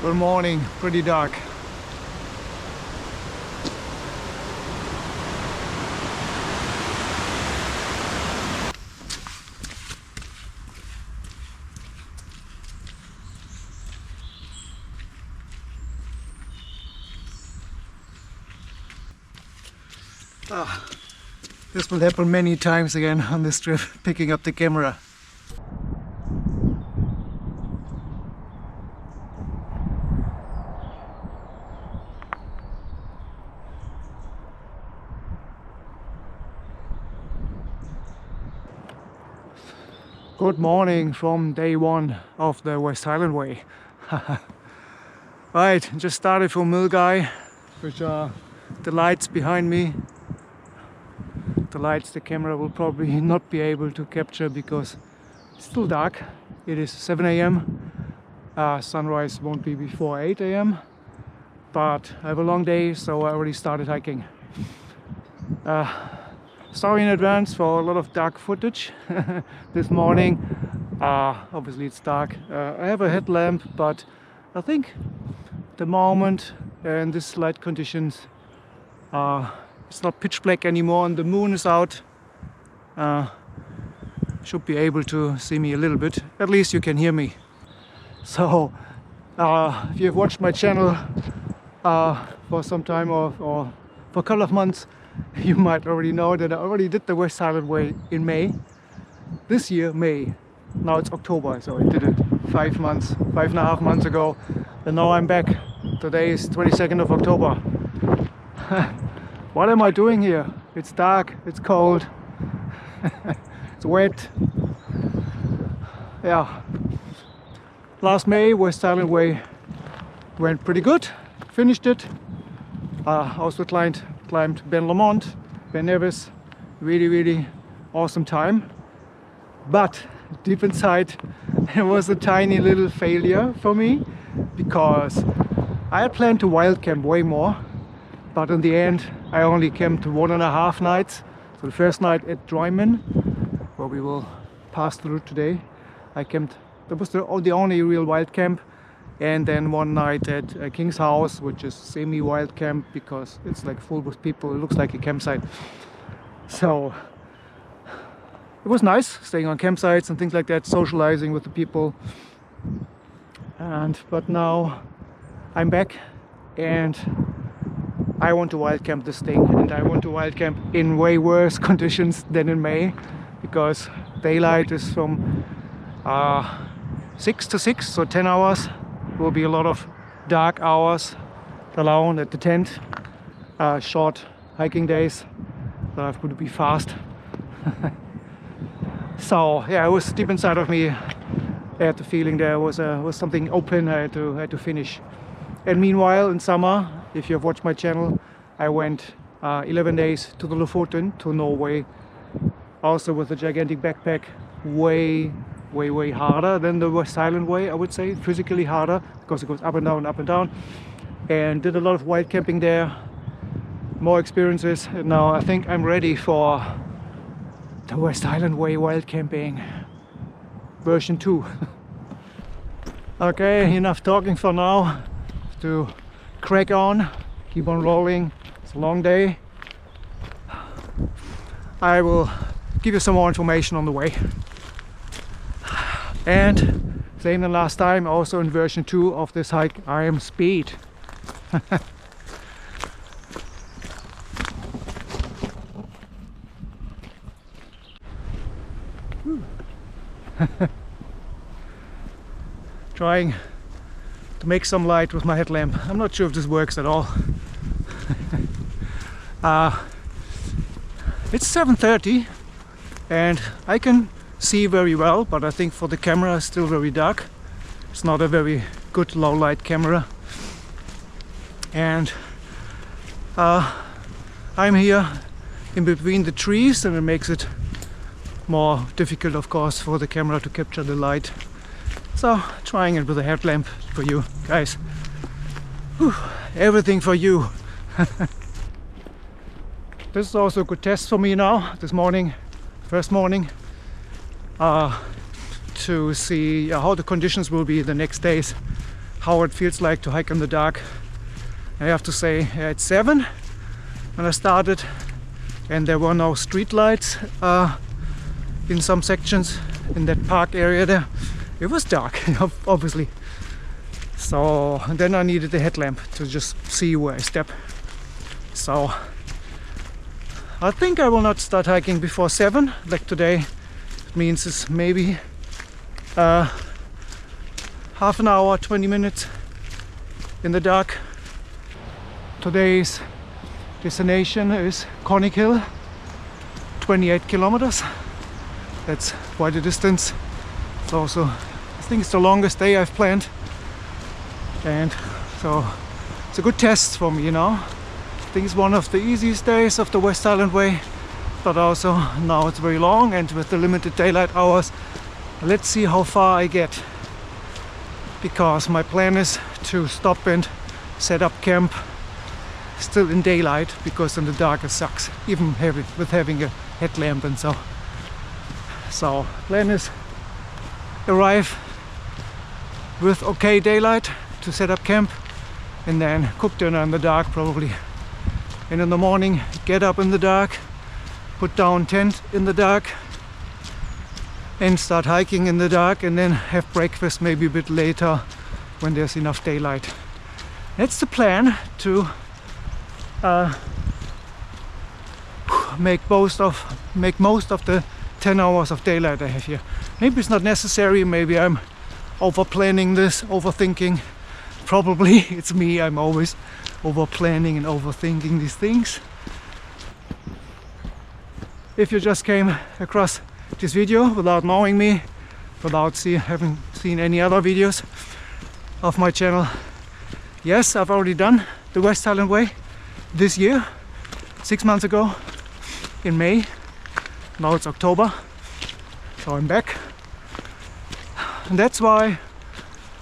Good morning, pretty dark. This will happen many times again on this trip, picking up the camera. Good morning from day one of the West Highland Way. Right, just started from Milngavie, which are the lights behind me. The lights the camera will probably not be able to capture because it's still dark. It is 7 AM. Sunrise won't be before 8 AM. But I have a long day, so I already started hiking. Sorry in advance for a lot of dark footage this morning. Obviously it's dark. I have a headlamp, but I think at the moment in these light conditions it's not pitch black anymore and the moon is out. Should be able to see me a little bit. At least you can hear me. So if you've watched my channel for some time or for a couple of months, you might already know that I already did the West Highland Way in May. This year, May. Now it's October, so I did it 5.5 months ago. And now I'm back. Today is 22nd of October. What am I doing here? It's dark, it's cold, it's wet. Yeah. Last May, West Highland Way went pretty good. Finished it. Also climbed Ben Lomond, Ben Nevis. Really awesome time. But deep inside it was a tiny little failure for me because I had planned to wild camp way more. But in the end, I only camped 1.5 nights. So the first night at Dryman, where we will pass through today, I camped. That was the only real wild camp. And then one night at King's House, which is semi-wild camp because it's like full with people. It looks like a campsite. So it was nice staying on campsites and things like that, socializing with the people. But now I'm back and I want to wild camp this thing, and I want to wild camp in way worse conditions than in May, because daylight is from 6 to 6, so 10 hours. Will be a lot of dark hours alone at the tent. Short hiking days, so I have to be fast. So yeah, it was deep inside of me. I had the feeling there was something open I had to finish. And meanwhile, in summer, if you have watched my channel, I went 11 days to the Lofoten, to Norway, also with a gigantic backpack, way harder than the West Highland Way, I would say, physically harder, because it goes up and down, and did a lot of wild camping there, more experiences, and now I think I'm ready for the West Highland Way wild camping version 2. Okay, enough talking for now. To crack on, keep on rolling. It's a long day. I will give you some more information on the way. And same than last time, also in version 2 of this hike, I am speed. Trying to make some light with my headlamp. I'm not sure if this works at all. It's 7:30 and I can see very well, but I think for the camera it's still very dark. It's not a very good low light camera. And I'm here in between the trees, and it makes it more difficult, of course, for the camera to capture the light. So trying it with a headlamp for you guys. Whew, everything for you. This is also a good test for me now, this morning, first morning, to see how the conditions will be the next days, how it feels like to hike in the dark. I have to say, at 7 when I started, and there were no street lights in some sections in that park area there. It was dark, obviously. So then I needed a headlamp to just see where I step. So I think I will not start hiking before 7 like today. It means it's maybe half an hour, 20 minutes in the dark. Today's destination is Conic Hill, 28 kilometers. That's quite a distance. It's also, I think it's the longest day I've planned, and so it's a good test for me, you know. I think it's one of the easiest days of the West Island Way, but also now it's very long, and with the limited daylight hours, let's see how far I get, because my plan is to stop and set up camp still in daylight, because in the dark it sucks, even with having a headlamp and so. So plan is arrive with okay daylight to set up camp, and then cook dinner in the dark probably. And in the morning get up in the dark, put down tent in the dark, and start hiking in the dark, and then have breakfast maybe a bit later when there's enough daylight. That's the plan, to make most of the 10 hours of daylight I have here. Maybe it's not necessary, maybe I'm over planning this, overthinking. Probably it's me, I'm always over planning and overthinking these things. If you just came across this video without knowing me, without having seen any other videos of my channel, yes, I've already done the West Island Way this year, 6 months ago in May. Now it's October, so I'm back, and that's why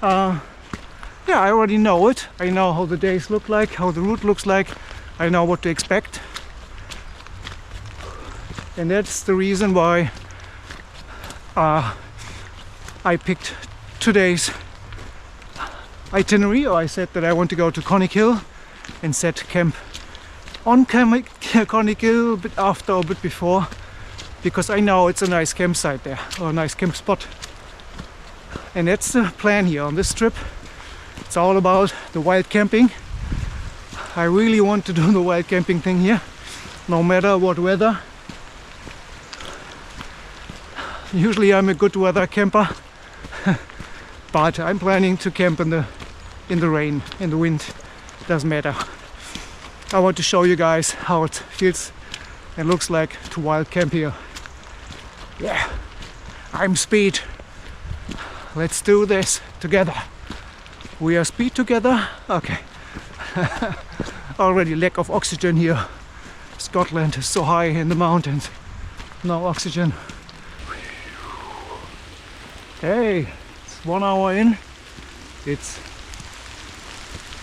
yeah, I already know it. I know how the days look like, how the route looks like. I know what to expect, and that's the reason why I picked today's itinerary. Or I said that I want to go to Conic Hill and set camp on Conic Hill a bit after or a bit before, because I know it's a nice campsite there, or a nice camp spot. And that's the plan here on this trip. It's all about the wild camping. I really want to do the wild camping thing here, no matter what weather. Usually I'm a good weather camper, but I'm planning to camp in the rain, in the wind. Doesn't matter. I want to show you guys how it feels and looks like to wild camp here. Yeah, I'm Speed. Let's do this together. We are Speed together. Okay. Already lack of oxygen here. Scotland is so high in the mountains. No oxygen. Hey, it's 1 hour in. It's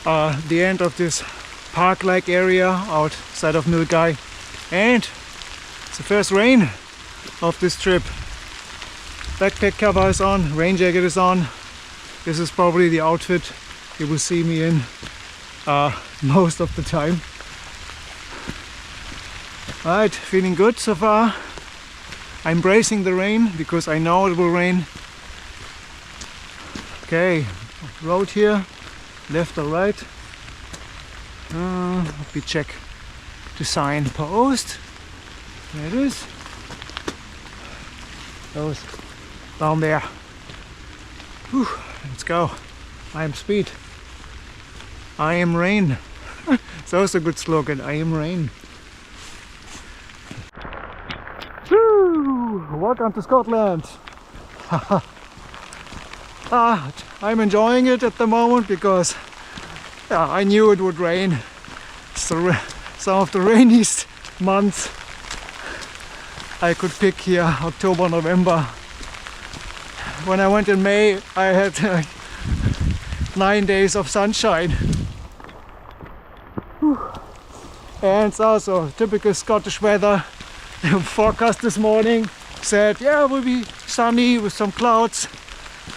the end of this park-like area outside of Milngavie, and it's the first rain of this trip. Backpack cover is on, rain jacket is on. This is probably the outfit you will see me in most of the time. Right, feeling good so far. I'm bracing the rain because I know it will rain. Okay, road here, left or right. Let me check the signpost. There it is. Goes down there. Whew, let's go. I am Speed. I am rain. It's also a good slogan. I am rain. Woo! Welcome to Scotland. I'm enjoying it at the moment because I knew it would rain. It's some of the rainiest months I could pick here, October, November. When I went in May, I had 9 days of sunshine. And it's also typical Scottish weather. The forecast this morning said, yeah, it will be sunny with some clouds,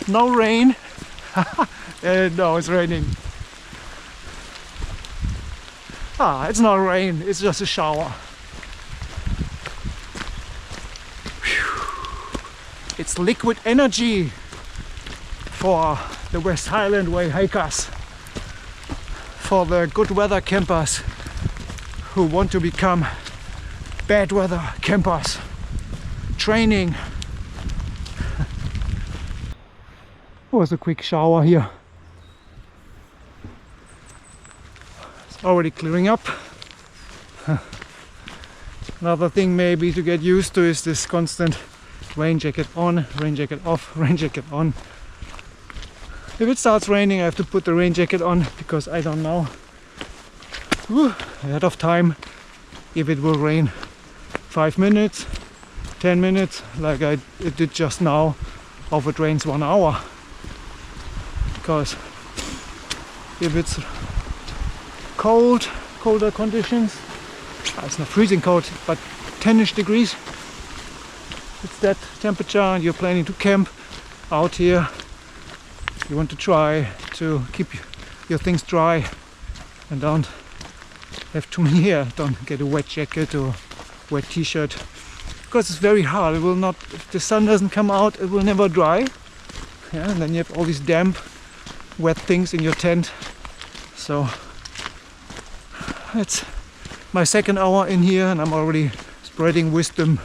no rain. And no, it's raining. It's not rain, it's just a shower. Whew. It's liquid energy for the West Highland Way hikers, for the good weather campers who want to become bad weather campers. Training. Was a quick shower here. It's already clearing up. Another thing maybe to get used to is this constant rain jacket on, rain jacket off, rain jacket on. If it starts raining, I have to put the rain jacket on because I don't know ahead of time if it will rain 5 minutes, 10 minutes like it did just now, or if it rains 1 hour. Because if it's colder conditions, it's not freezing cold, but 10ish degrees, it's that temperature and you're planning to camp out here, you want to try to keep your things dry and don't have too many here, don't get a wet jacket or wet t-shirt, because it's very hard. It will not, if the sun doesn't come out, it will never dry. Yeah, and then you have all these damp wet things in your tent. So it's my second hour in here and I'm already spreading wisdom.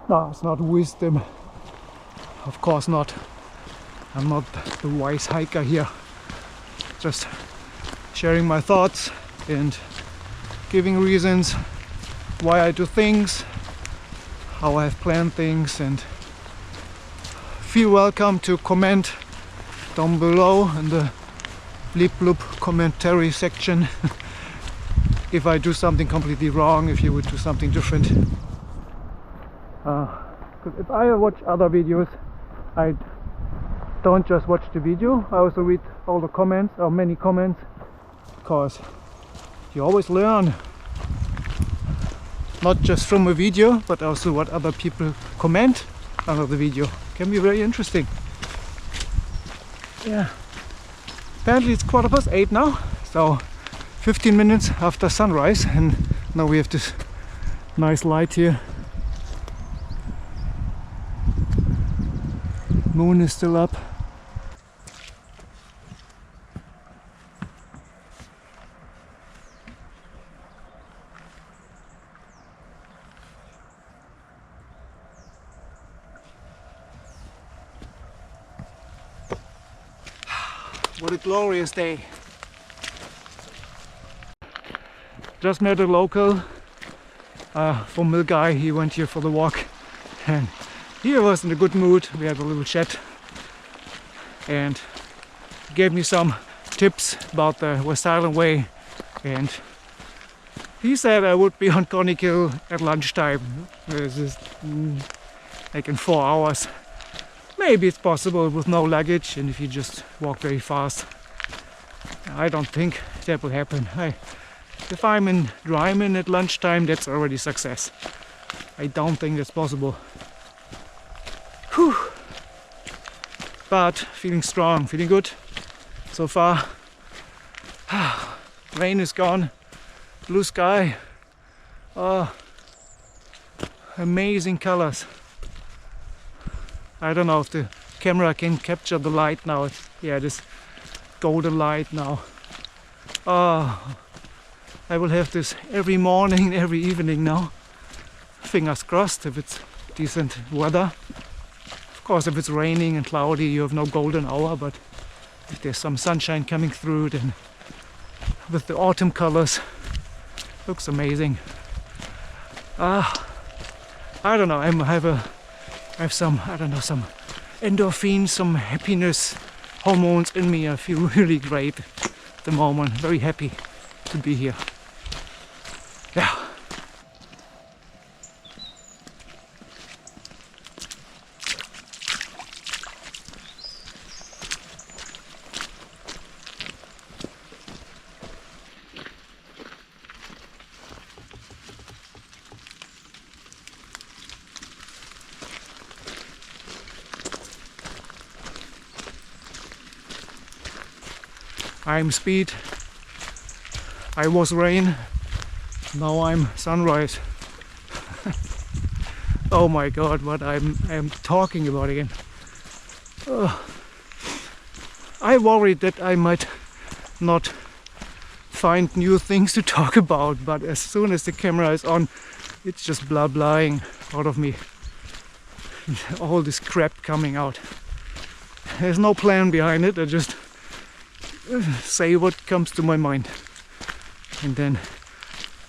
No, it's not wisdom, of course not. I'm not the wise hiker here, just sharing my thoughts and giving reasons why I do things, how I have planned things, and feel welcome to comment down below in the bleep bloop commentary section if I do something completely wrong, if you would do something different. Because if I watch other videos, I don't just watch the video, I also read all the comments, or many comments, because you always learn, not just from a video, but also what other people comment under the video. Can be very interesting. Yeah. Apparently it's 8:15 now, so 15 minutes after sunrise, and now we have this nice light here. Moon is still up. What a glorious day. Just met a local from Milngavie. He went here for the walk and he was in a good mood. We had a little chat and gave me some tips about the West Highland Way, and he said I would be on Conical at lunchtime. This is like in 4 hours. Maybe it's possible with no luggage and if you just walk very fast. I don't think that will happen. If I'm in Dryman at lunchtime, that's already success. I don't think that's possible. Whew. But feeling strong, feeling good so far. Rain is gone, blue sky, amazing colors. I don't know if the camera can capture the light now. Yeah, this golden light now. I will have this every morning, every evening now. Fingers crossed if it's decent weather. Of course, if it's raining and cloudy, you have no golden hour, but if there's some sunshine coming through, then with the autumn colors, looks amazing. I don't know, I have some, I don't know, some endorphins, some happiness hormones in me. I feel really great at the moment, very happy to be here. Yeah. I'm speed, I was rain, now I'm sunrise. Oh my god, what I'm talking about again. I worried that I might not find new things to talk about, but as soon as the camera is on, it's just blah blahing out of me. All this crap coming out. There's no plan behind it, I just say what comes to my mind. And then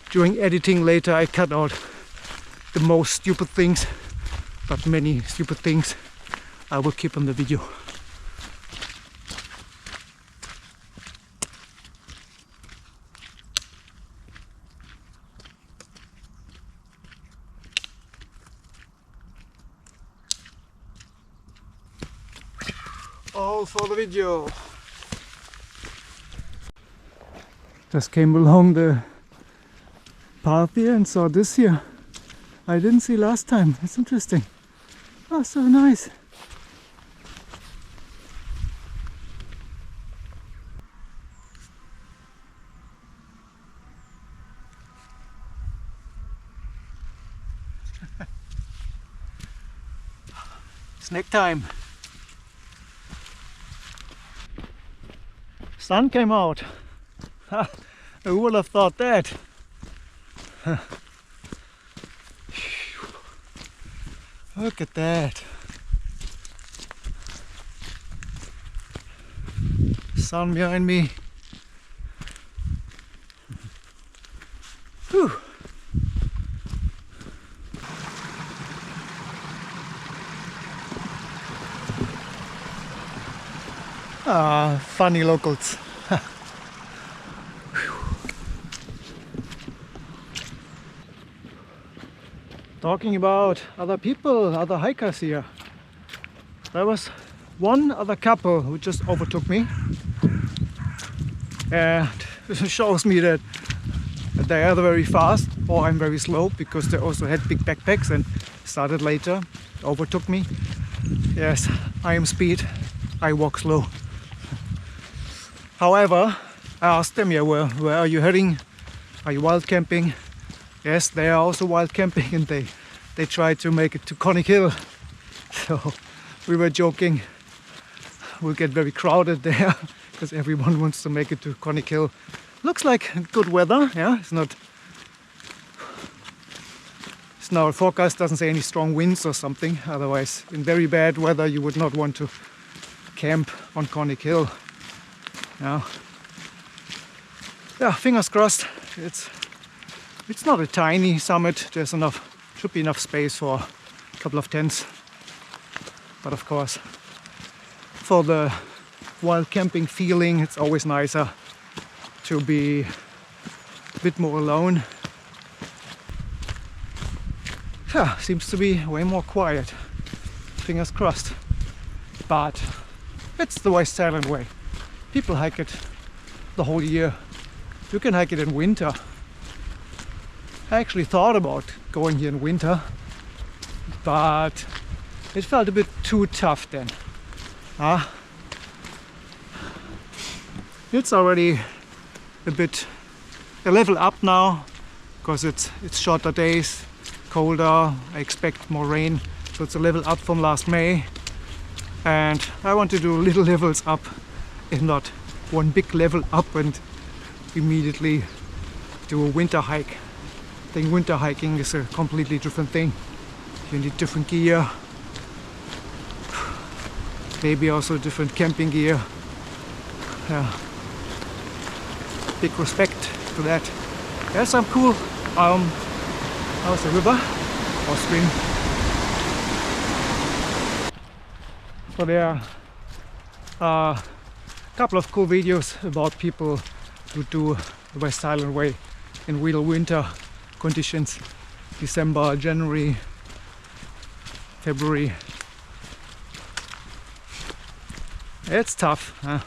during editing later I cut out the most stupid things, but many stupid things I will keep on the video. All for the video. Just came along the path here and saw this here. I didn't see last time. It's interesting. Oh, so nice. Snack time. Sun came out. Who would have thought that? Look at that. Sun behind me. Whew. Ah, funny locals. Talking about other people, other hikers here. There was one other couple who just overtook me, and this shows me that they are very fast or I'm very slow, because they also had big backpacks and started later, overtook me. Yes, I am speed, I walk slow. However, I asked them, yeah, where are you heading? Are you wild camping? Yes, they are also wild camping, and they tried to make it to Conic Hill. So we were joking, we'll get very crowded there because everyone wants to make it to Conic Hill. Looks like good weather, yeah, it's now a forecast doesn't say any strong winds or something, otherwise in very bad weather you would not want to camp on Conic Hill. Yeah, fingers crossed. It's not a tiny summit, there's should be enough space for a couple of tents. But of course, for the wild camping feeling, it's always nicer to be a bit more alone. Yeah, seems to be way more quiet. Fingers crossed. But it's the West Island way. People hike it the whole year. You can hike it in winter. I actually thought about going here in winter, but it felt a bit too tough then. It's already a level up now, because it's shorter days, colder, I expect more rain, so it's a level up from last May. And I want to do little levels up, if not one big level up and immediately do a winter hike. I think winter hiking is a completely different thing. You need different gear, maybe also different camping gear. Yeah. Big respect to that. There's some cool, how's the river or stream? So there are a couple of cool videos about people who do the West Island Way in real winter conditions. December, January, February. It's tough. Huh?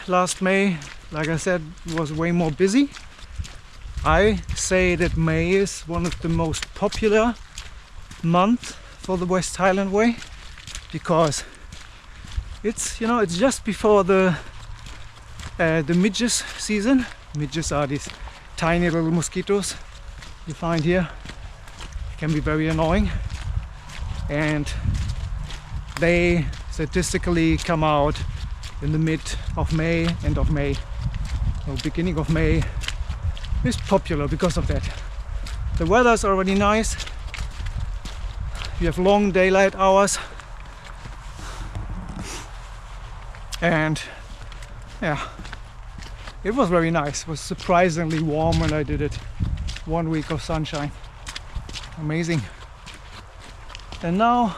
Last May, like I said, was way more busy. I say that May is one of the most popular months for the West Highland Way, because It's, you know, it's just before the midges season. Midges are these tiny little mosquitoes you find here. Can be very annoying, and they statistically come out in the mid of May, end of May, or beginning of May. Is popular because of that. The weather's already nice. You have long daylight hours, and yeah, it was very nice. It was surprisingly warm when I did it. 1 week of sunshine. Amazing. And now,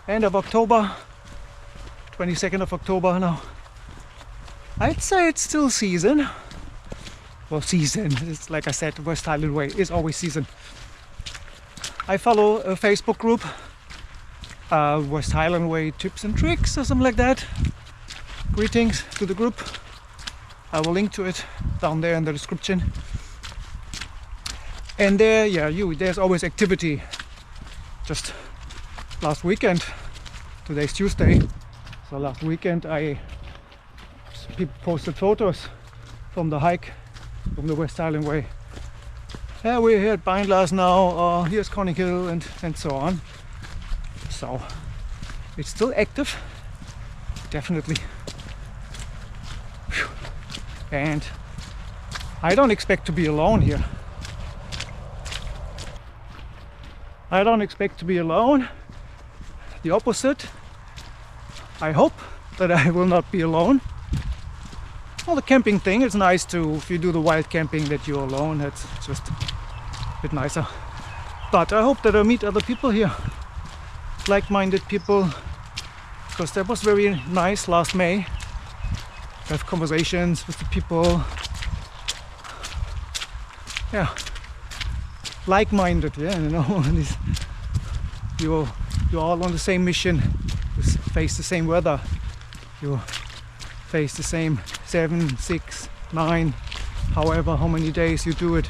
end of October, 22nd of October now. I'd say it's still season. Well, season, it's like I said, West Highland Way is always season. I follow a Facebook group, West Highland Way Tips and Tricks or something like that. Greetings to the group. I will link to it down there in the description. And there, yeah, there's always activity. Just last weekend, today's Tuesday, so last weekend people posted photos from the hike from the West Highland Way. Yeah, we're here at Bindlars now, here's Conning Hill and so on. So it's still active, definitely. Whew. And I don't expect to be alone here. I don't expect to be alone. The opposite. I hope that I will not be alone. Well, the camping thing, it's nice to, if you do the wild camping, that you're alone. That's just a bit nicer. But I hope that I meet other people here, like-minded people, because that was very nice last May. Have conversations with the people. Yeah. Like-minded, yeah, you know, you're all on the same mission, you face the same weather, you face the same 7, 6, 9, however how many days you do it,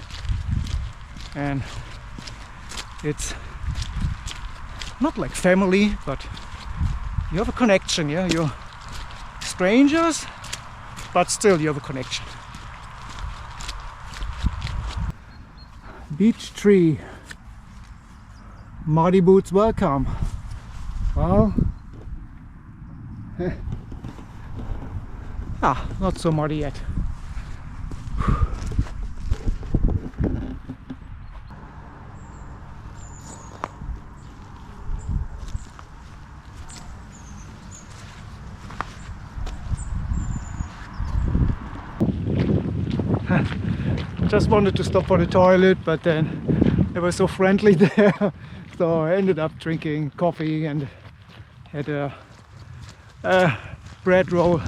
and it's not like family, but you have a connection, yeah, you're strangers, but still you have a connection. Beech tree, muddy boots welcome. Well, not so muddy yet. Just wanted to stop for the toilet, but then they were so friendly there, so I ended up drinking coffee and had a bread roll,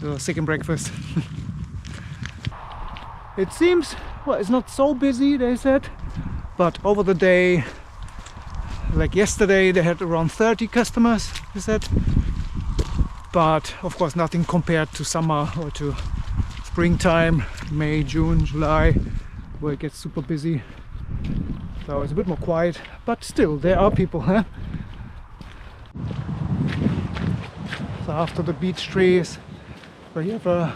the second breakfast. It seems, well, it's not so busy, they said, but over the day, like yesterday, they had around 30 customers, they said, but of course nothing compared to summer or to springtime, May, June, July, where it gets super busy. So it's a bit more quiet, but still there are people, huh? So after the beech trees, we have a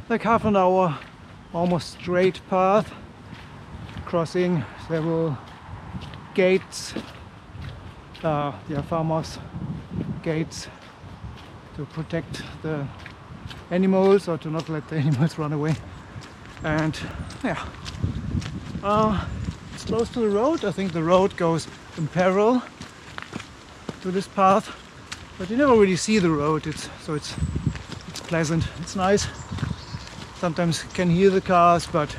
like half an hour, almost straight path, crossing several gates, farmers' gates to protect the animals or to not let the animals run away. And yeah, it's close to the road. I think the road goes in parallel to this path, but you never really see the road. It's pleasant, it's nice. Sometimes you can hear the cars, but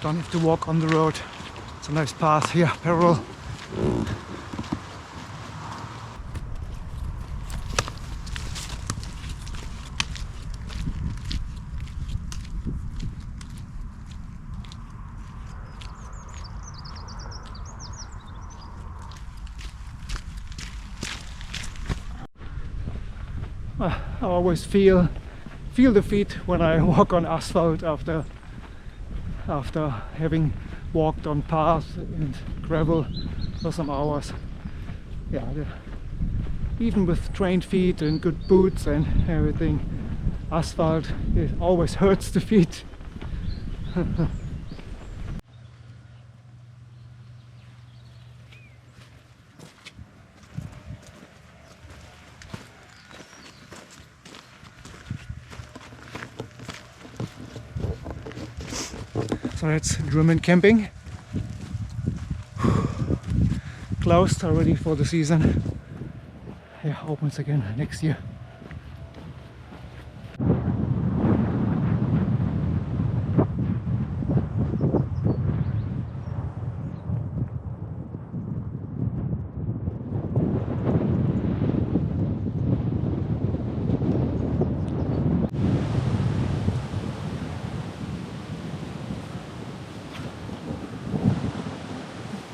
don't have to walk on the road. It's a nice path here, parallel. I always feel the feet when I walk on asphalt after having walked on paths and gravel for some hours. Yeah, even with trained feet and good boots and everything, asphalt, it always hurts the feet. So that's German camping. Closed already for the season. Yeah, opens again next year.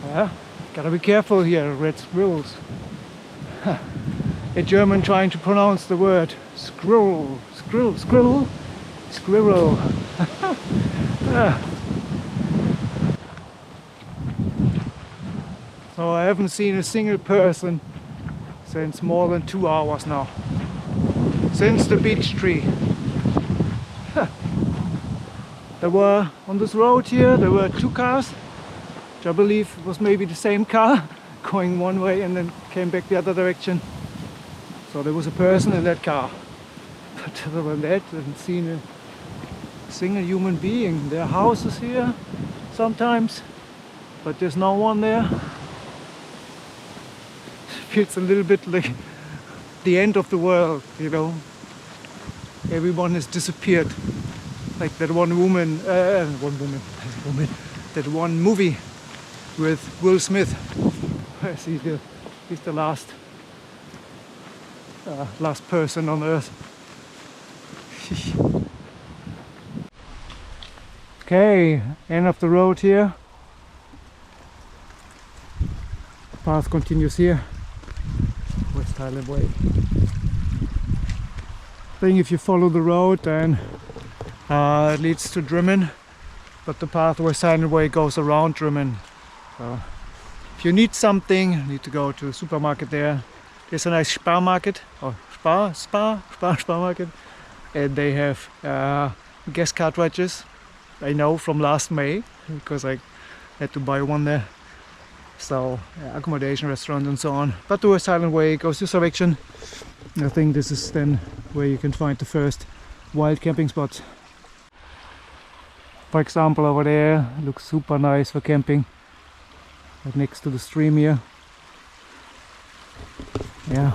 Yeah, gotta be careful here, red squirrels. A German trying to pronounce the word squirrel, squirrel, squirrel, squirrel. So I haven't seen a single person since more than 2 hours now. Since the beech tree. There were, on this road here, there were 2 cars, which I believe was maybe the same car, going one way and then came back the other direction. So there was a person in that car. But other than that, I haven't seen a single human being. There are houses here sometimes, but there's no one there. It feels a little bit like the end of the world, you know. Everyone has disappeared. Like that one woman, that one movie with Will Smith. He's the last person on earth. Okay, end of the road here. Path continues here. West Highland Way. I think if you follow the road, then it leads to Drimmen, but the path West Highland Way goes around Drimmen. So if you need something, you need to go to the supermarket there. There's a nice Sparmarket, or Sparmarket, and they have gas cartridges. I know from last May, because I had to buy one there. So accommodation, restaurant and so on. But the West Highland Way goes this direction. I think this is then where you can find the first wild camping spots. For example, over there, looks super nice for camping. Right next to the stream here. Yeah.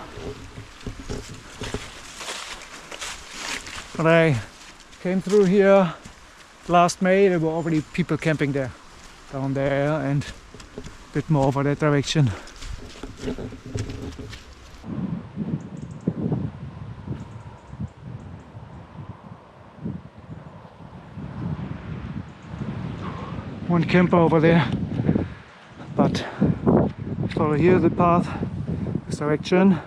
When I came through here last May, there were already people camping there. Down there and a bit more over that direction. One camper over there, but follow here the path, this direction,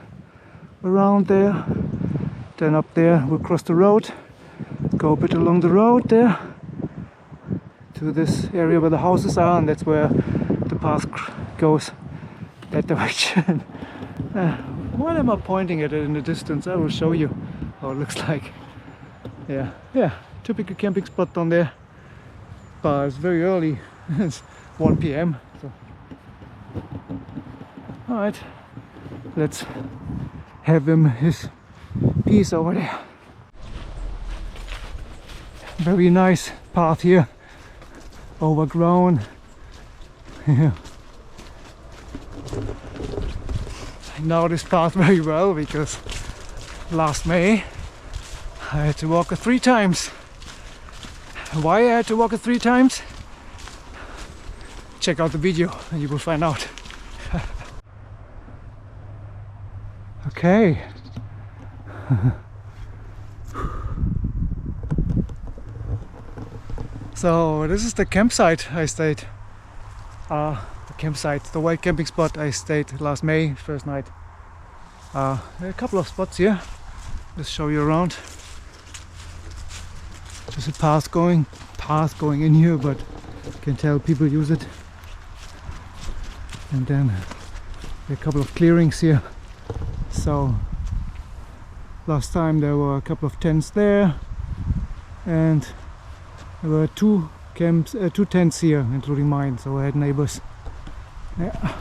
around there, then up there we'll cross the road, go a bit along the road there to this area where the houses are, and that's where the path goes that direction. Why am I pointing at it in the distance? I will show you how it looks like. Yeah, typical camping spot down there. But it's very early, it's 1 p.m. So. Alright, let's have him his piece over there. Very nice path here, overgrown. I know this path very well because last May I had to walk it 3 times. Why I had to walk it 3 times? Check out the video and you will find out. Okay. So this is the campsite I stayed. The campsite, the wild camping spot I stayed last May, first night. There are a couple of spots here. Let's show you around. There's a path going in here, but you can tell people use it. And then a couple of clearings here So last time there were a couple of tents there, and there were two tents here, including mine, so I had neighbors. Yeah.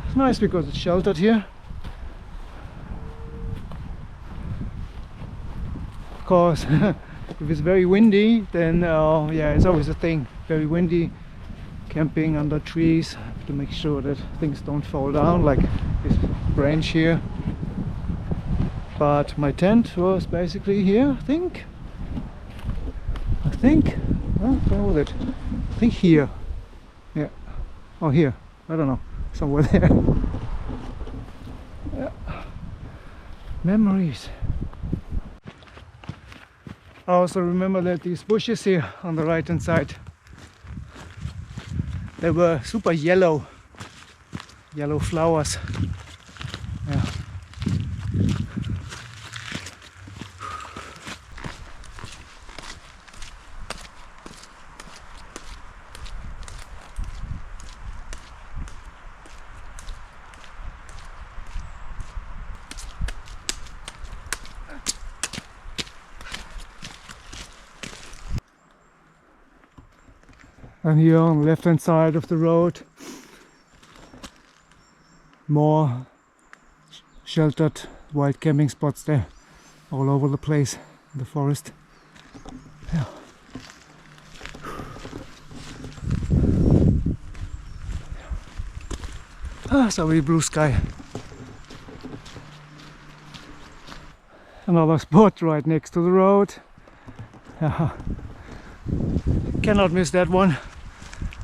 It's nice because it's sheltered here. Of course, if it's very windy, then yeah, it's always a thing. Very windy, camping under trees to make sure that things don't fall down, like this branch here. But my tent was basically here, I think. Where was it? I think here. Yeah. Oh, here. I don't know. Somewhere there. Yeah. Memories. I also remember that these bushes here on the right hand side, they were super yellow flowers. Yeah. And here on the left hand side of the road, more sheltered wild camping spots there, all over the place in the forest. Yeah. Sorry, blue sky. Another spot right next to the road. Cannot miss that one.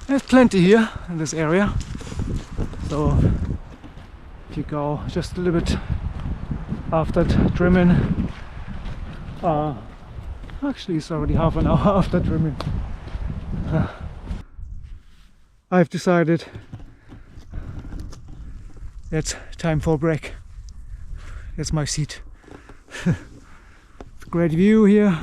There's plenty here in this area, so if you go just a little bit after trimming, actually it's already half an hour after trimming, I've decided it's time for a break. That's my seat. Great view here.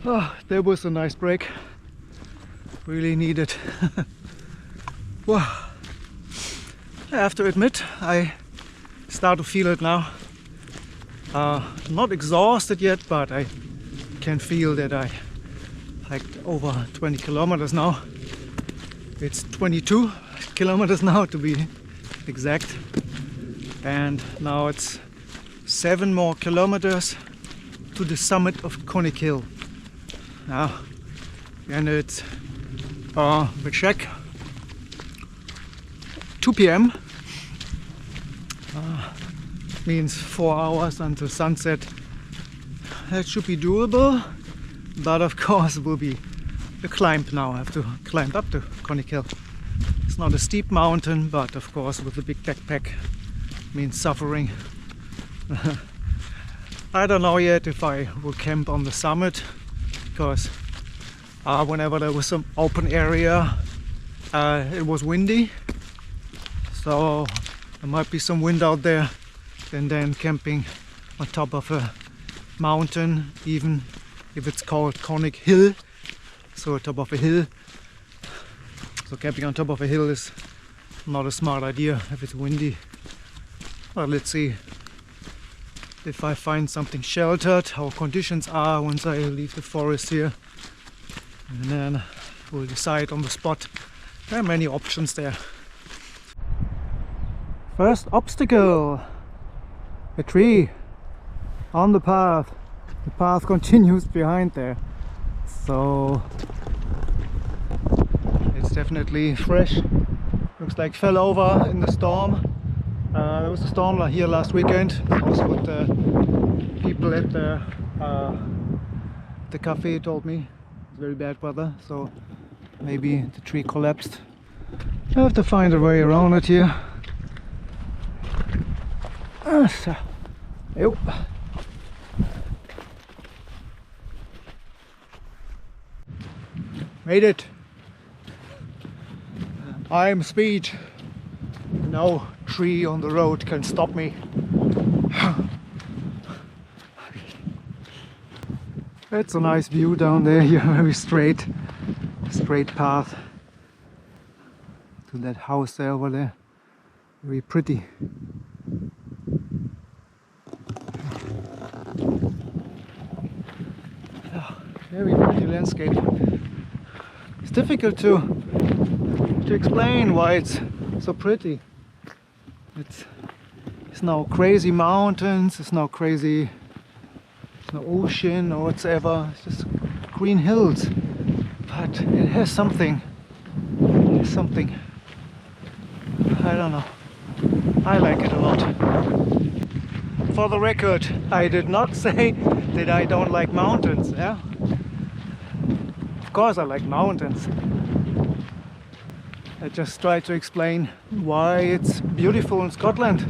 Oh, that was a nice break. Really needed. Wow. I have to admit, I start to feel it now. Not exhausted yet, but I can feel that I hiked over 20 kilometers now. It's 22 kilometers now to be exact. And now it's 7 more kilometers to the summit of Conic Hill. Now, and it's we check 2 p.m. Means 4 hours until sunset. That should be doable, but of course it will be a climb now. I have to climb up to Conic Hill. It's not a steep mountain, but of course with a big backpack means suffering. I don't know yet if I will camp on the summit, because whenever there was some open area, it was windy, so there might be some wind out there, and then camping on top of a mountain, even if it's called Conic Hill, so top of a hill. So camping on top of a hill is not a smart idea if it's windy. But let's see if I find something sheltered, how conditions are once I leave the forest here, and then we'll decide on the spot. There are many options there. First obstacle, a tree on the path. The path continues behind there, so it's definitely fresh. Looks like fell over in the storm. There was a storm here last weekend. Also what the people at the cafe told me. It's very bad weather, so maybe the tree collapsed. I have to find a way around it here. So Yep. Made it. I'm speed. No tree on the road can stop me. It's a nice view down there. You have a very straight path to that house there over there. Very pretty. Very pretty landscape. It's difficult to explain why it's so pretty. It's no crazy mountains, it's no crazy ocean or whatsoever. It's just green hills, but it has something. I don't know. I like it a lot. For the record, I did not say that I don't like mountains. Yeah. Of course I like mountains. I just try to explain why it's beautiful in Scotland,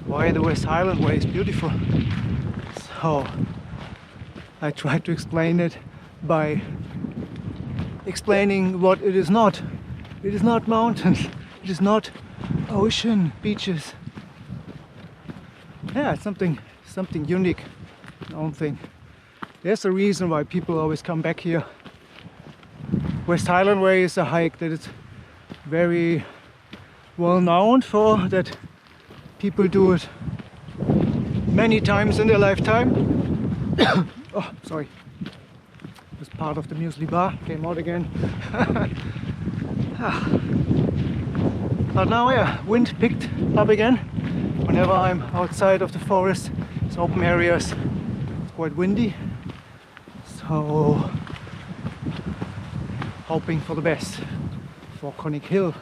why the West Highland Way is beautiful. So I try to explain it by explaining what it is not. It is not mountains, it is not ocean, beaches. Yeah, it's something unique, my own thing. There's a reason why people always come back here. West Highland Way is a hike that is very well known for, that people do it many times in their lifetime. Oh, sorry. This part of the muesli bar came out again. But now, yeah, wind picked up again. Whenever I'm outside of the forest, it's open areas, it's quite windy. So, hoping for the best for Connick Hill.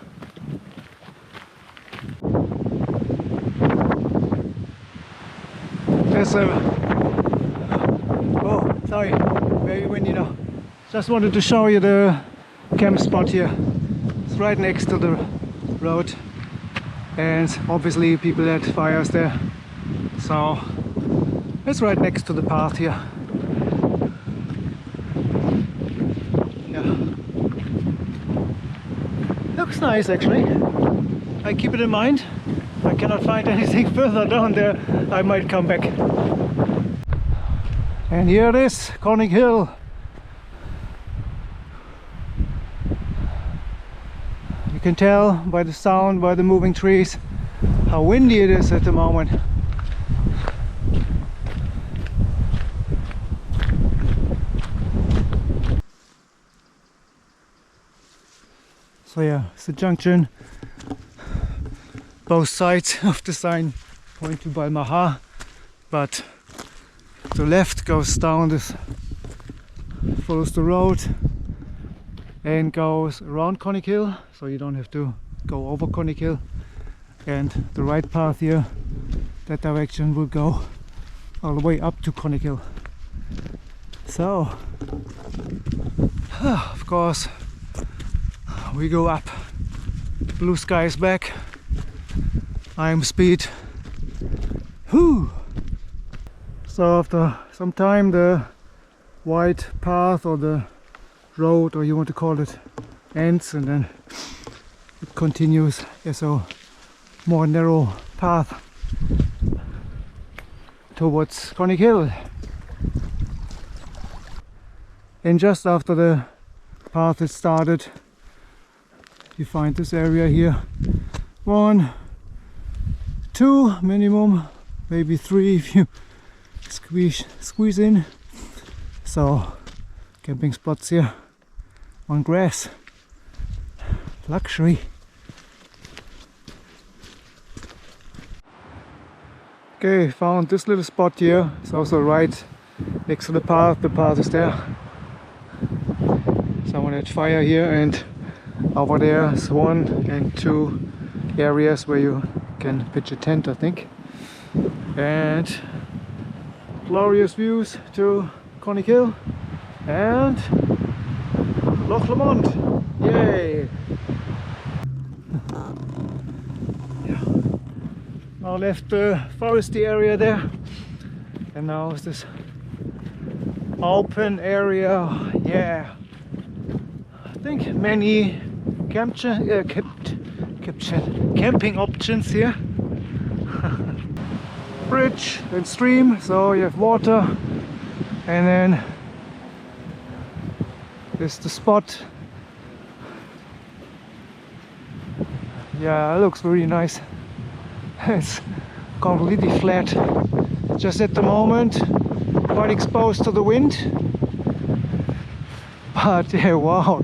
There's oh, sorry, very windy now. Just wanted to show you the camp spot here. It's right next to the road, and obviously people had fires there, so it's right next to the path here. Yeah, looks nice actually. I keep it in mind. If I cannot find anything further down there, I might come back. And here it is, Connick Hill. You can tell by the sound, by the moving trees, how windy it is at the moment. So yeah, it's the junction. Both sides of the sign point to Balmaha, but the left goes down this, follows the road and goes around Connick Hill, so you don't have to go over Connick Hill. And the right path here, that direction, will go all the way up to Connick Hill. So, of course, we go up. Blue sky is back. I'm speed. Whew. So after some time, the white path or the road, or you want to call it, ends, and then it continues as a more narrow path towards Connick Hill. And just after the path is started, you find this area here. 1, 2 minimum, maybe 3 if you squeeze in. So camping spots here on grass, luxury. Okay, found this little spot here. It's also right next to the path. The path is there. Someone had fire here, and over there is 1 and 2 areas where you can pitch a tent, I think. And glorious views to Connick Hill and Loch Lomond. Yay! Yeah. Now left the foresty area there, and now is this open area. Yeah, I think many camping options here. Bridge and stream, so you have water, and then there's the spot. Yeah, it looks really nice. It's completely flat, just at the moment quite exposed to the wind, but yeah, wow.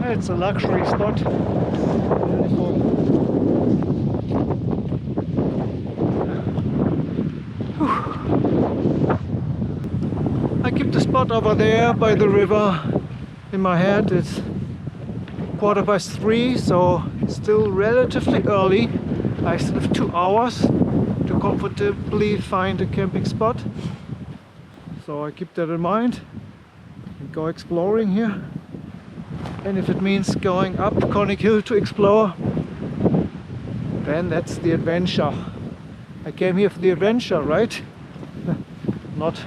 It's a luxury spot. Beautiful. I keep the spot over there by the river in my head. It's 3:15, so it's still relatively early. I still have 2 hours to comfortably find a camping spot. So I keep that in mind and go exploring here. And if it means going up Conic Hill to explore, then that's the adventure. I came here for the adventure, right? Not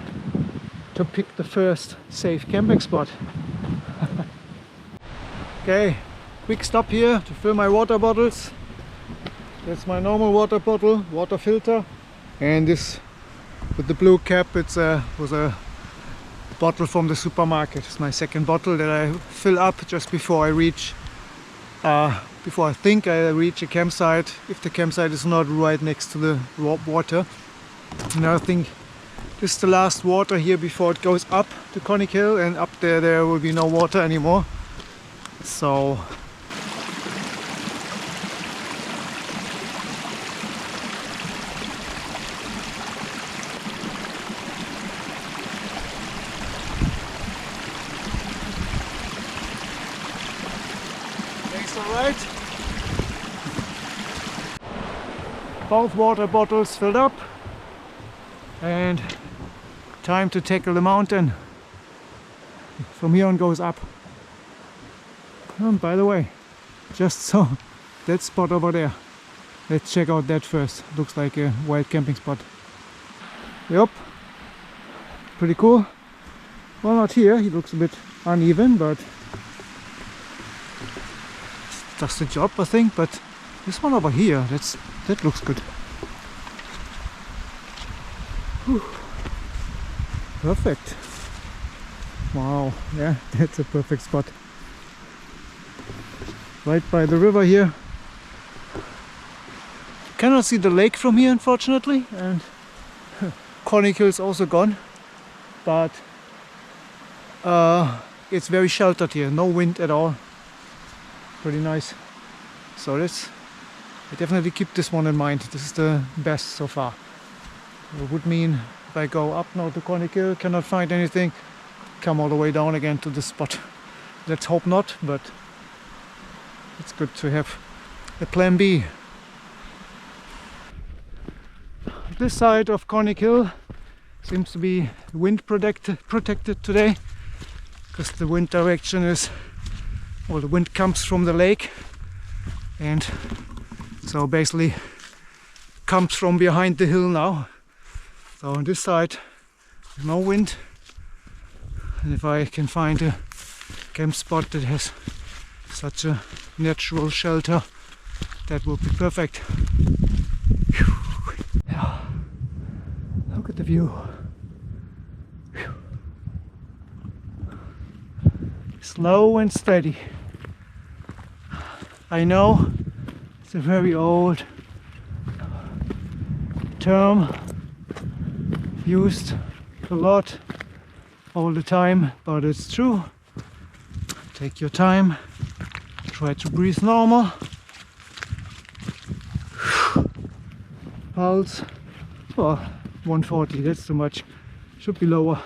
to pick the first safe camping spot. Okay, quick stop here to fill my water bottles. That's my normal water bottle, water filter. And this with the blue cap, was a bottle from the supermarket. It's my second bottle that I fill up just before I reach, before I think I reach a campsite, if the campsite is not right next to the water. And I think this is the last water here before it goes up to Conic Hill, and up there will be no water anymore. So alright. Both water bottles filled up, and time to tackle the mountain. From here on goes up. By the way, just so that spot over there. Let's check out that first. Looks like a wild camping spot. Yup, pretty cool. Well, not here. He looks a bit uneven, but does the job, I think. But this one over here, that looks good. Whew. Perfect. Wow, yeah, that's a perfect spot. Right by the river here. Cannot see the lake from here, unfortunately, and Conic Hill is also gone. But it's very sheltered here, no wind at all. Pretty nice. So I definitely keep this one in mind. This is the best so far. It would mean if I go up now to Conic Hill, cannot find anything, come all the way down again to this spot. Let's hope not, but it's good to have a plan B. This side of Conic Hill seems to be wind protected today, because the wind direction is, well, the wind comes from the lake, and so basically comes from behind the hill now. So on this side there's no wind, and if I can find a camp spot that has such a natural shelter, that will be perfect. Yeah. Look at the view. Slow and steady. I know it's a very old term used a lot all the time, but it's true. Take your time, try to breathe normal. Pulse, well, 140, that's too much, should be lower.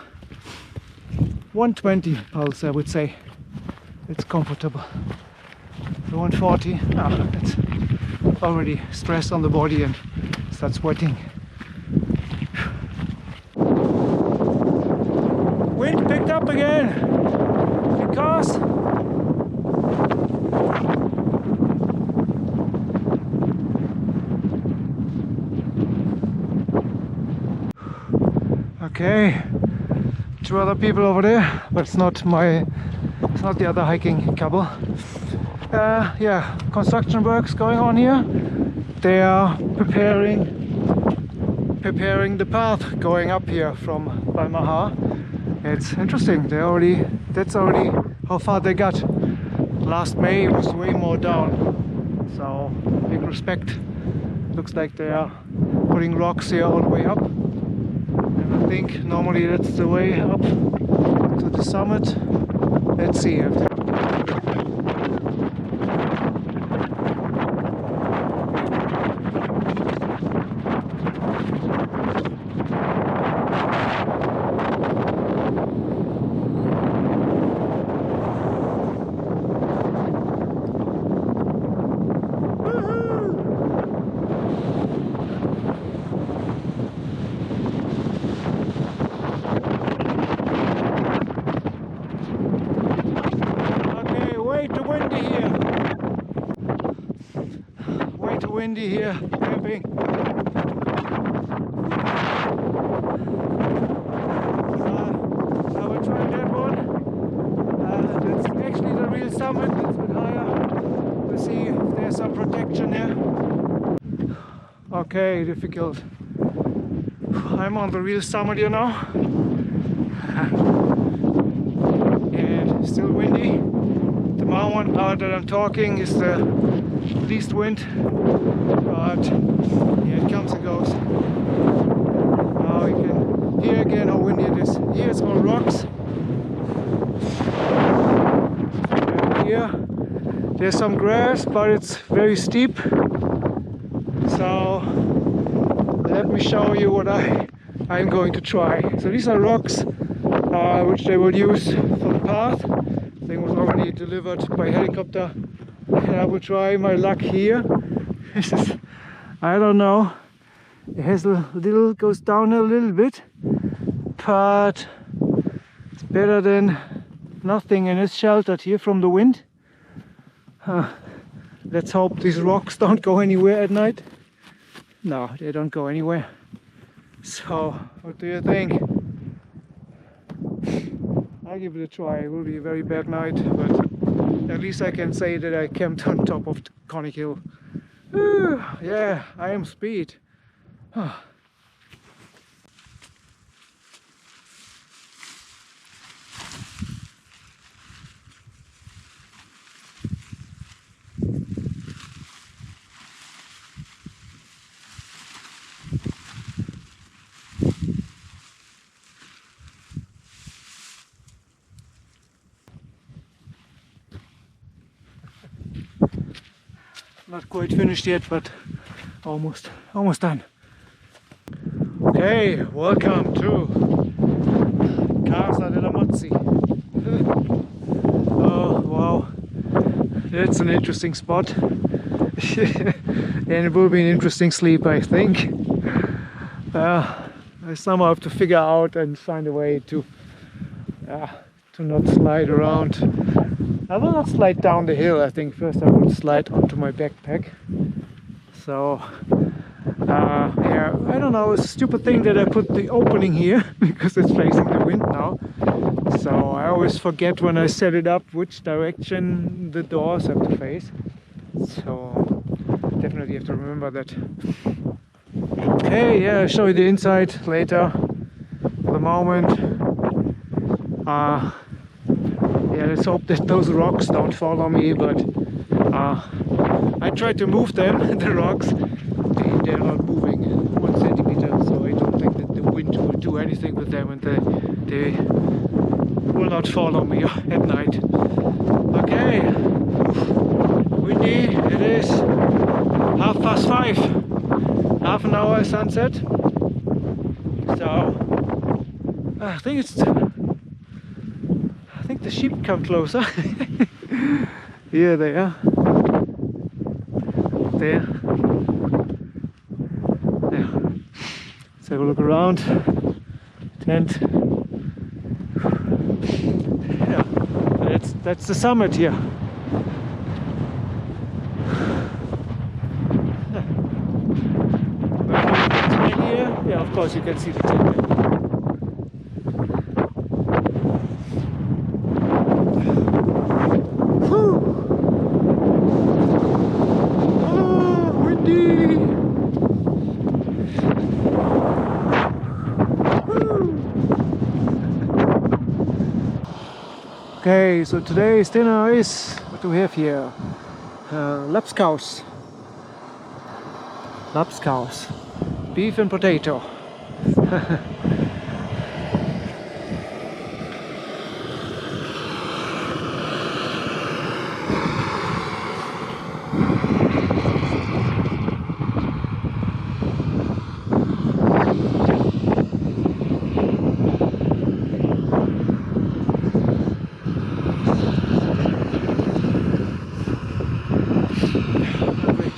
120 pulse, I would say. It's comfortable. The 140, it's already stress on the body and start sweating. Wind picked up again because Okay, two other people over there, but it's not the other hiking couple. Yeah, construction works going on here. They are preparing the path going up here from Balmaha. It's interesting. That's already how far they got. Last May it was way more down. So big respect. Looks like they are putting rocks here all the way up. And I think normally that's the way up to the summit. Let's see. Windy here, camping. I will try that one. That's actually the real summit, it's a bit higher. We'll see if there's some protection here. Okay, difficult. I'm on the real summit here now. And still windy. The mountain part that I'm talking is the least wind, but here it comes and goes. Now you can hear again how windy it is. Here it's all rocks. And here there's some grass, but it's very steep. So let me show you what I'm going to try. So these are rocks which they will use for the path. They was already delivered by helicopter. And I will try my luck here. This is, I don't know, it has goes down a little bit, but it's better than nothing, and it's sheltered here from the wind. Let's hope these rocks don't go anywhere at night. No, they don't go anywhere. So, what do you think? I'll give it a try. It will be a very bad night, but at least I can say that I camped on top of Conic Hill. Yeah, I am speed. Not quite finished yet, but almost done. Okay, welcome to Casa della Matzi. Oh wow, that's an interesting spot. And it will be an interesting sleep, I think. I somehow have to figure out and find a way to not slide around. I will not slide down the hill. I think first I will slide onto my backpack. So yeah, I don't know, it's a stupid thing that I put the opening here because it's facing the wind now. So I always forget when I set it up which direction the doors have to face. So definitely have to remember that. Okay, yeah, I'll show you the inside later. For the moment, yeah, let's hope that those rocks don't follow me, but I tried to move them, the rocks. They're not moving 1 centimeter, so I don't think that the wind will do anything with them, and they will not follow me at night. Okay, windy, it is 5:30. Half an hour sunset. So I think the sheep come closer. Here they are. There. Yeah. Let's have a look around. Tent. Yeah. That's the summit here. Yeah, of course you can see the tent. Okay, so today's dinner is, what do we have here? Lapskaus. Lapskaus. Beef and potato.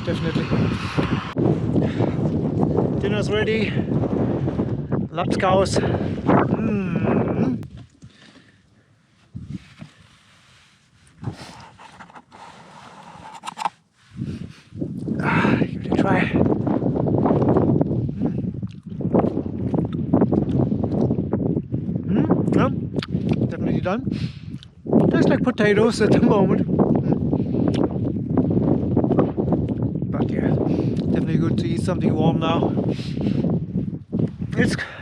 Definitely. Dinner's ready. Lapskaus. Give it a try. Yeah, definitely done. Tastes like potatoes at the moment. But yeah, definitely good to eat something warm now.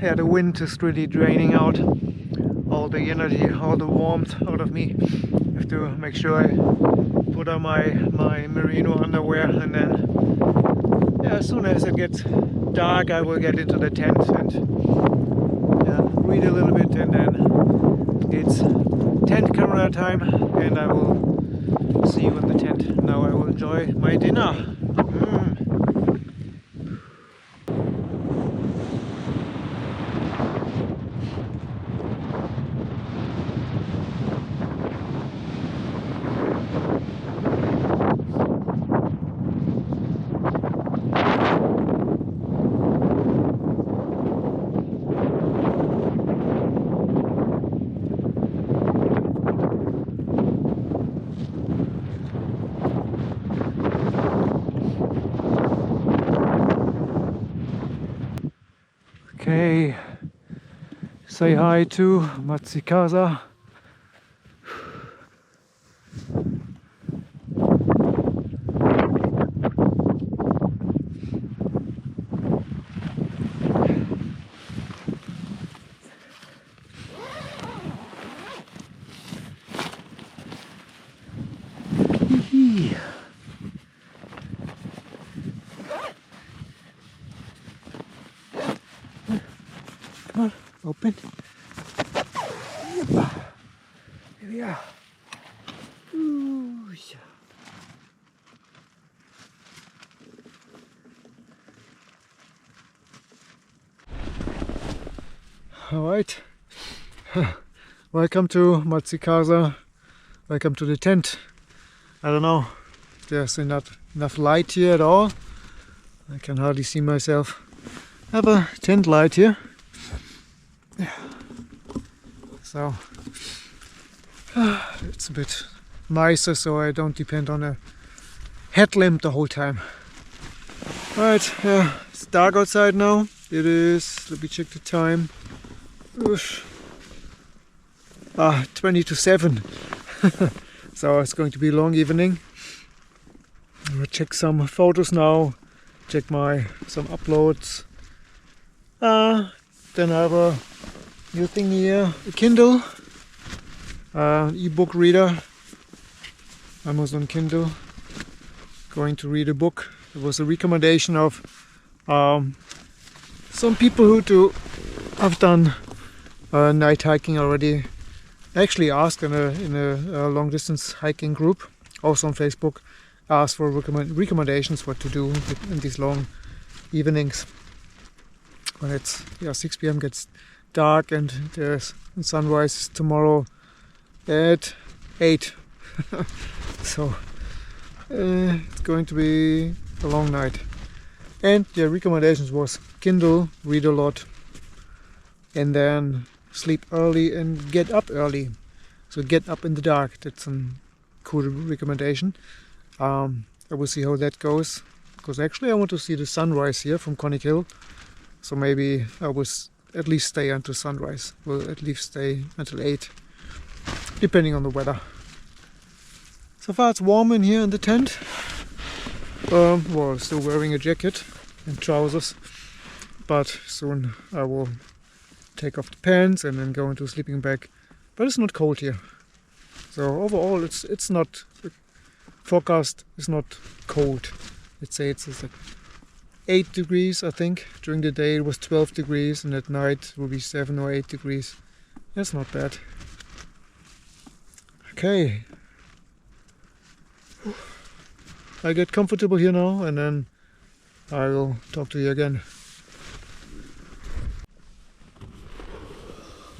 The wind is really draining out all the energy, all the warmth out of me. I have to make sure I put on my merino underwear, and then as soon as it gets dark I will get into the tent and read a little bit, and then it's tent camera time and I will see you in the tent. Now I will enjoy my dinner. Okay, say hi to Matzi Casa. Come on, open. Here we are. Ooh, yeah. All right. Welcome to Matzi Casa. Welcome to the tent. I don't know, there's not enough light here at all. I can hardly see myself. I have a tent light here. So it's a bit nicer, so I don't depend on a headlamp the whole time. Right, yeah, it's dark outside now. It is, let me check the time. 20 to 7. So it's going to be a long evening. I'll check some photos now, check some uploads. Then I have a new thing here, a Kindle, e-book reader, Amazon Kindle. Going to read a book. It was a recommendation of some people who have done night hiking already. I actually asked in a long distance hiking group, also on Facebook, asked for recommendations what to do in these long evenings when it's 6 p.m. gets dark and there's sunrise tomorrow at 8. So it's going to be a long night. And the recommendations was Kindle, read a lot, and then sleep early and get up early. So get up in the dark. That's a cool recommendation. I will see how that goes, because actually I want to see the sunrise here from Conic Hill. So maybe I will at least stay until sunrise. Will at least stay until 8, depending on the weather. So far it's warm in here in the tent. Well, still wearing a jacket and trousers, but soon I will take off the pants and then go into a sleeping bag. But it's not cold here. So overall, it's not, the forecast is not cold. Let's say it's like 8 degrees, I think. During the day it was 12 degrees, and at night it will be 7 or 8 degrees. That's not bad. Okay. I get comfortable here now, and then I will talk to you again.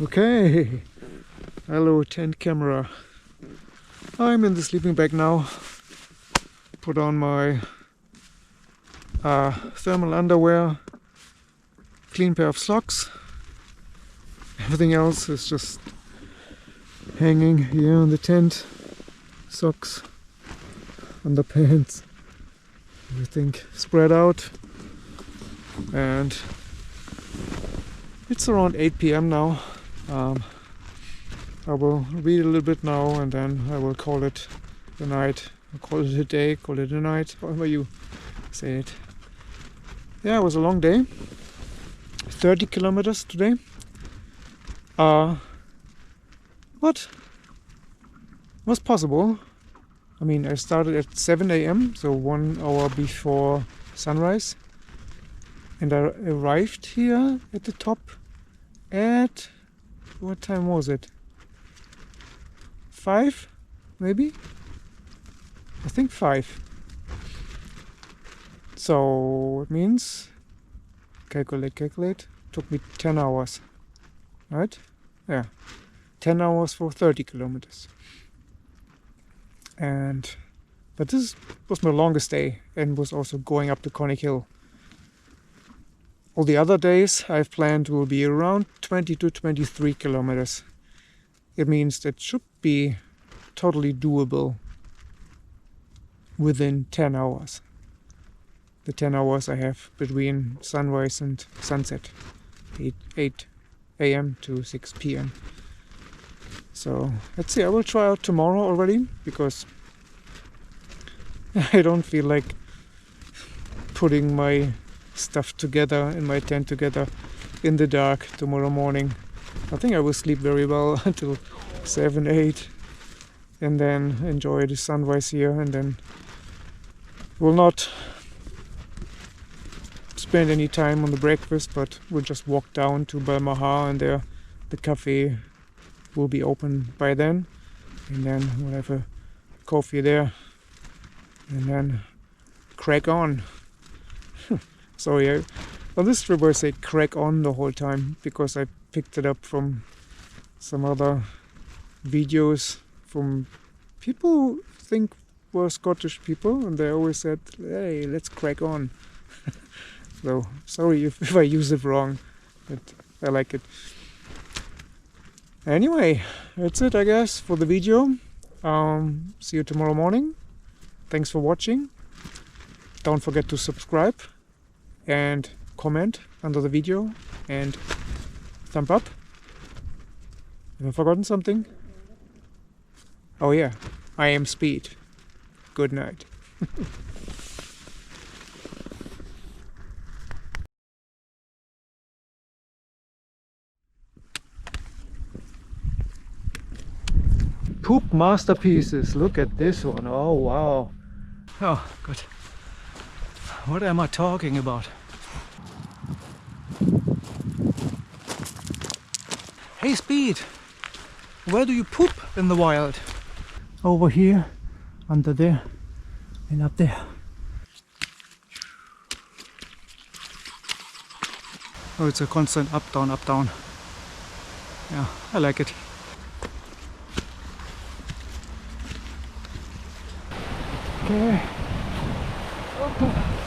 Okay. Hello, tent camera. I'm in the sleeping bag now. Put on my thermal underwear, clean pair of socks. Everything else is just hanging here in the tent. Socks, underpants, everything spread out. And it's around 8 p.m. now. I will read a little bit now, and then I will call it the night. I'll call it a day, call it a night, however you say it. Yeah, it was a long day. 30 kilometers today. What was possible? I mean, I started at 7 a.m., so 1 hour before sunrise. And I arrived here at the top at, what time was it? 5, maybe? I think 5. So it means, calculate, took me 10 hours, right? Yeah, 10 hours for 30 kilometers. But this was my longest day, and was also going up the Conic Hill. All the other days I've planned will be around 20 to 23 kilometers. It means that should be totally doable within 10 hours. The 10 hours I have between sunrise and sunset, 8 a.m. to 6 p.m. So let's see, I will try out tomorrow already, because I don't feel like putting my stuff together in my tent together in the dark tomorrow morning. I think I will sleep very well until 7, 8, and then enjoy the sunrise here, and then will not spend any time on the breakfast, but we'll just walk down to Balmaha, and there the cafe will be open by then, and then we'll have a coffee there, and then crack on. Sorry, on this trip I say crack on the whole time, because I picked it up from some other videos from people who think were Scottish people, and they always said, hey, let's crack on. So sorry if I use it wrong, but I like it. Anyway, that's it, I guess, for the video. See you tomorrow morning. Thanks for watching. Don't forget to subscribe and comment under the video, and thumb up. Have I forgotten something? Oh yeah, I am Speed. Good night. Poop masterpieces. Look at this one. Oh wow. Oh good. What am I talking about? Hey Speed, where do you poop in the wild? Over here, under there, and up there. Oh, it's a constant up, down, up, down. Yeah, I like it. Okay. Okay.